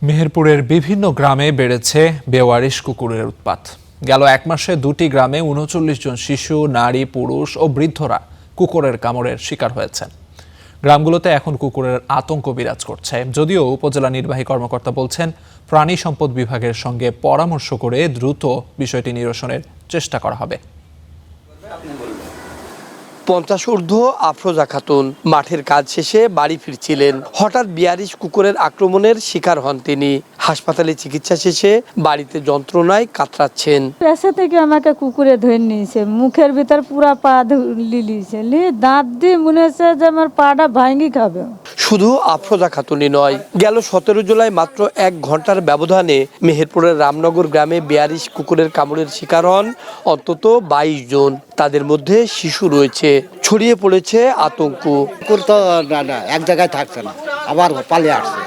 মেহেরপুরের বিভিন্ন গ্রামে বেড়েছে বেওয়ারিশ কুকুরের উৎপাত। গেল এক মাসে 2টি গ্রামে ৩৯ জন শিশু, নারী, পুরুষ ও বৃদ্ধরা কুকুরের কামড়ের শিকার হয়েছেন। গ্রামগুলোতে এখন কুকুরের আতঙ্ক বিরাজ করছে। যদিও উপজেলা নির্বাহী কর্মকর্তা বলছেন, প্রাণী সম্পদ বিভাগের সঙ্গে পরামর্শ করে দ্রুত বিষয়টি নিরসনের চেষ্টা করা হবে। 50 ঊর্ধ্ব আফরোজা খাতুন মাঠের কাজ শেষে বাড়ি ফিরছিলেন। হঠাৎ বেয়ারিশ কুকুরের আক্রমণের শিকার হন তিনি। হাসপাতালে চিকিৎসা শেষে বাড়িতে যন্ত্রণায় কাতরাচ্ছেন। পেশা থেকে আমাকে কুকুরে ধরে নিয়েছে, মুখের ভিতর পুরা পা লিলিয়েছে, দাঁত দিয়ে মনে হচ্ছে যে আমার পাটা ভাঙি খাবে। শুধু আফরোজা খাতুনই নয়, গেল 17 জুলাই মাত্র 1 ঘন্টার ব্যবধানে মেহেরপুরের রামনগর গ্রামে বেয়ারিশ কুকুরের কামড়ের শিকার হন অন্তত 22 জন। তাদের মধ্যে শিশু রয়েছে। ছড়িয়ে পড়েছে আতঙ্ক। কুকুর তো না এক জায়গায় থাকছে না, আবার পালিয়ে আসছে।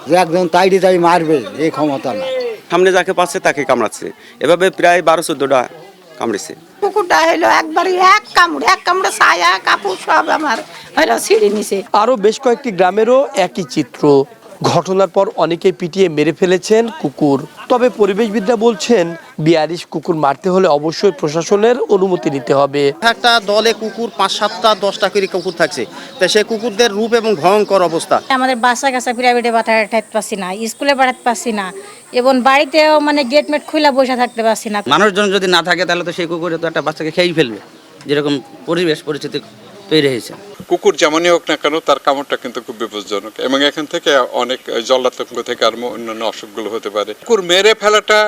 যে একজন তাইড়ি তাই মারবে এই ক্ষমতা না। সামনে যাকে পাচ্ছে তাকে কামড়াচ্ছে। এভাবে প্রায় 12-14টা কামড়েছে। কুকুরটা হলো একবারই এক কামড়ে ছায়া কাপড় সব আমার হলো ছিঁড়ে নিছে। আরো বেশ কয়েকটি গ্রামেরও একই চিত্র। ঘটনার পর অনেকে পিটিয়ে মেরে ফেলেছেন কুকুর। তবে পরিবেশবিদরা বলছেন, বেয়ারিশ কুকুর মারতে হলে অবশ্যই প্রশাসনের অনুমতি নিতে হবে। একটা দলে কুকুর 5-7টা 10টা করে কুকুর থাকছে, তাই সেই কুকুরদের রূপ এবং ভয়ঙ্কর অবস্থা। আমাদের বাসা কাছে প্রাইভেটে পাঠাতে পারছি না, স্কুলে পাঠাতে পারছি না, এবং বাড়িতেও গেট মেট খুলে বসে থাকতে পারছি না। মানুষজন যদি না থাকে তাহলে তো সেই কুকুরে তো একটা বাচ্চাকে খেয়েই ফেলবে, যেরকম পরিবেশ পরিস্থিতি তৈরি হয়েছে। কুকুর যেমনই হোক না কেন, তার কামড়টা কিন্তু খুব বিপজ্জনক এবং এখান থেকে অনেক জলাতঙ্ক থেকে আর অন্যান্য অসুখগুলো হতে পারে। কুকুর মেরে ফেলাটা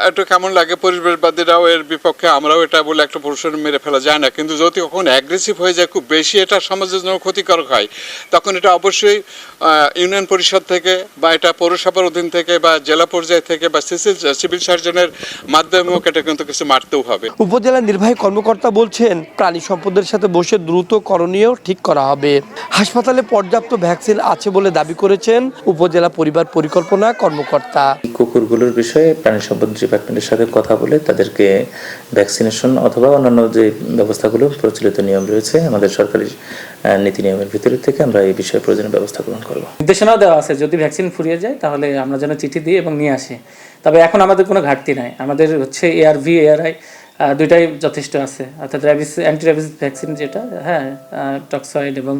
একটু কেমন লাগে, পরিবেশবাদীরাও এর বিপক্ষে, আমরাও এটা বলে একটা পুরুষের মেরে ফেলা যায় না, কিন্তু যদি কখন অ্যাগ্রেসিভ হয়ে যায়, খুব বেশি এটা সমাজের জন্য ক্ষতিকারক হয়, তখন এটা অবশ্যই ইউনিয়ন পরিষদ থেকে বা এটা পৌরসভার অধীন থেকে বা জেলা পর্যায় থেকে বা সিভিল সার্জনের মাধ্যমে এটা কিন্তু কিছু মারতেও হবে। উপজেলা নির্বাহী কর্মকর্তা বলছেন, প্রাণী সম্পদের সাথে বসে দ্রুত করণীয় ঠিক করা হবে। হাসপাতালে পর্যাপ্ত ভ্যাকসিন আছে বলে দাবি করেছেন উপজেলা পরিবার পরিকল্পনা কর্মকর্তা। কুকুরগুলোর বিষয়ে প্রাণী সম্পদ ডিপার্টমেন্টের সাথে কথা বলে তাদেরকে ভ্যাকসিনেশন অথবা অন্যান্য যে ব্যবস্থাগুলো প্রচলিত নিয়ম রয়েছে আমাদের সরকারি নীতি নিয়মের ভিতর থেকে আমরা এই বিষয়ে প্রয়োজনীয় ব্যবস্থা গ্রহণ করব। নির্দেশনাও দেওয়া আছে, যদি ভ্যাকসিন ফুরিয়ে যায় তাহলে আমরা যেন চিঠি দিই এবং নিয়ে আসি। তবে এখন আমাদের কোনো ঘাটতি নাই, আমাদের হচ্ছে ARV ARI দুইটাই যথেষ্ট আছে, অর্থাৎ র্যাবিস অ্যান্টি র্যাবিস ভ্যাকসিন যেটা, টক্সয়েড এবং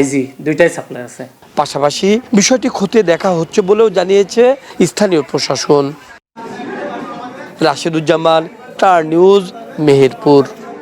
IG দুইটাই সাপ্লাই আছে। পাশাপাশি বিষয়টি খতিয়ে দেখা হচ্ছে বলেও জানিয়েছে স্থানীয় প্রশাসন। Rasheduzzaman, star news, Meherpur.